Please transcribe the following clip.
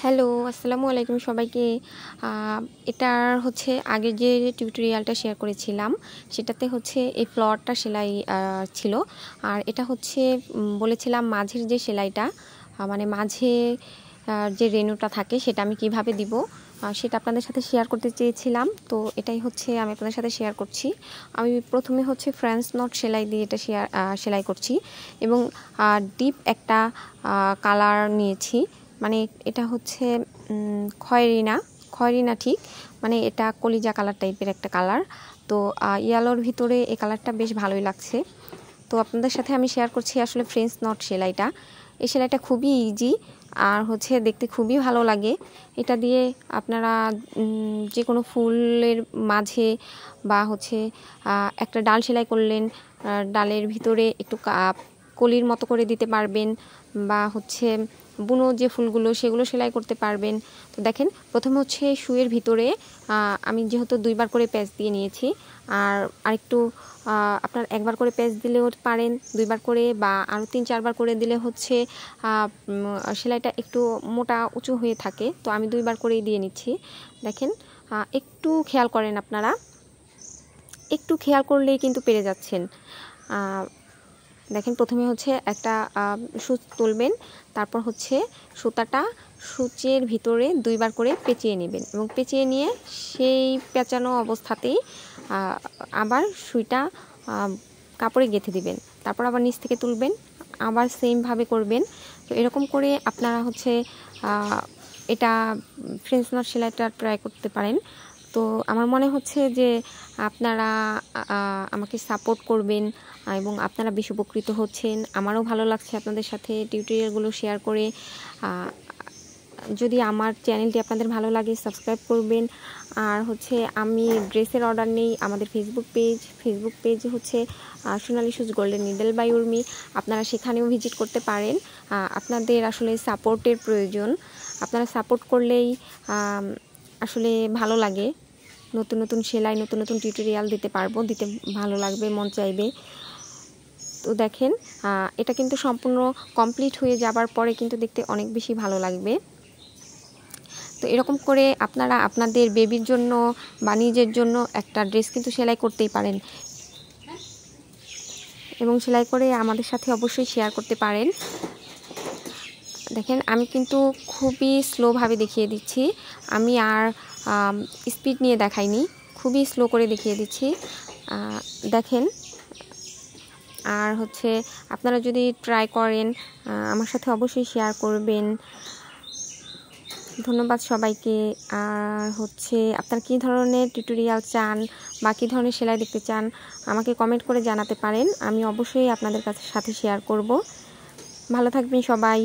Hello, আসসালামু আলাইকুম সবাইকে। এটার হচ্ছে আগে যে টিউটোরিয়ালটা শেয়ার করেছিলাম সেটাতে হচ্ছে এই ফ্লাওয়ারটা সেলাই ছিল। আর এটা হচ্ছে বলেছিলাম মাঝের যে সেলাইটা মানে মাঝে যে রেনুটা থাকে সেটা আমি কিভাবে দিব সেটা আপনাদের সাথে শেয়ার করতে চেয়েছিলাম। তো এটাই হচ্ছে আমি আপনাদের সাথে শেয়ার করছি। আমি প্রথমে হচ্ছে ফ্রেঞ্চ নট সেলাই দিয়ে এটা সেলাই করছি এবং ডিপ একটা কালার নিয়েছি। মানে এটা হচ্ছে খয়েরি না ঠিক, মানে এটা কলিজা কালার টাইপের একটা কালার। তো ইয়েলোর ভিতরে এই কালারটা বেশ ভালোই লাগছে। তো আপনাদের সাথে আমি শেয়ার করছি আসলে ফ্রেঞ্চ নট সেলাইটা। এই সেলাইটা খুবই ইজি আর হচ্ছে দেখতে খুবই ভালো লাগে। এটা দিয়ে আপনারা যে কোনো ফুলের মাঝে বা হচ্ছে একটা ডাল সেলাই করলেন, ডালের ভিতরে একটু কলির মতো করে দিতে পারবেন বা হচ্ছে বুনো যে ফুলগুলো সেগুলো সেলাই করতে পারবেন। তো দেখেন প্রথমে হচ্ছে শুয়ের ভিতরে আমি যেহেতু 2বার করে প্যাচ দিয়ে নিয়েছি, আর আরেকটু আপনার 1বার করে প্যাচ দিলেও পারেন, 2বার করে বা আরও 3-4বার করে দিলে হচ্ছে সেলাইটা একটু মোটা উঁচু হয়ে থাকে। তো আমি 2বার করেই দিয়ে নিচ্ছি। দেখেন একটু খেয়াল করেন, আপনারা একটু খেয়াল করলেই কিন্তু পেরে যাচ্ছেন। দেখেন প্রথমে হচ্ছে একটা সূচ তুলবেন, তারপর হচ্ছে সুতাটা সূচের ভিতরে 2বার করে পেঁচিয়ে নেবেন এবং পেঁচিয়ে নিয়ে সেই পেঁচানো অবস্থাতেই আবার সুইটা কাপড়ে গেঁথে দিবেন। তারপর আবার নিচ থেকে তুলবেন, আবার সেমভাবে করবেন। তো এরকম করে আপনারা হচ্ছে এটা ফ্রেঞ্চ নট সেলাইটা ট্রাই করতে পারেন। তো আমার মনে হচ্ছে যে আপনারা আমাকে সাপোর্ট করবেন এবং আপনারা বেশি উপকৃত হচ্ছেন। আমারও ভালো লাগছে আপনাদের সাথে টিউটোরিয়ালগুলো শেয়ার করে। যদি আমার চ্যানেলটি আপনাদের ভালো লাগে সাবস্ক্রাইব করবেন। আর হচ্ছে আমি ড্রেসের অর্ডার নেই, আমাদের ফেসবুক পেজ হচ্ছে সোনালী সুজ গোল্ডেন নিডল বাই উর্মি। আপনারা সেখানেও ভিজিট করতে পারেন। আপনাদের আসলে সাপোর্টের প্রয়োজন, আপনারা সাপোর্ট করলেই আসলে ভালো লাগে। নতুন নতুন সেলাই, নতুন নতুন টিউটোরিয়াল দিতে পারবো, দিতে ভালো লাগবে, মন চাইবে। তো দেখেন এটা কিন্তু সম্পূর্ণ কমপ্লিট হয়ে যাবার পরে কিন্তু দেখতে অনেক বেশি ভালো লাগবে। তো এরকম করে আপনারা আপনাদের বেবির জন্য বা নিজের জন্য একটা ড্রেস কিন্তু সেলাই করতেই পারেন এবং সেলাই করে আমাদের সাথে অবশ্যই শেয়ার করতে পারেন। দেখেন আমি কিন্তু খুবই স্লোভাবে দেখিয়ে দিচ্ছি, আমি আর স্পিড নিয়ে দেখাইনি, খুবই স্লো করে দেখিয়ে দিচ্ছি। দেখেন আর হচ্ছে আপনারা যদি ট্রাই করেন আমার সাথে অবশ্যই শেয়ার করবেন। ধন্যবাদ সবাইকে। আর হচ্ছে আপনারা কী ধরনের টিউটোরিয়াল চান বা কী ধরনের সেলাই দেখতে চান আমাকে কমেন্ট করে জানাতে পারেন, আমি অবশ্যই আপনাদের সাথে শেয়ার করব। ভালো থাকবেন সবাই।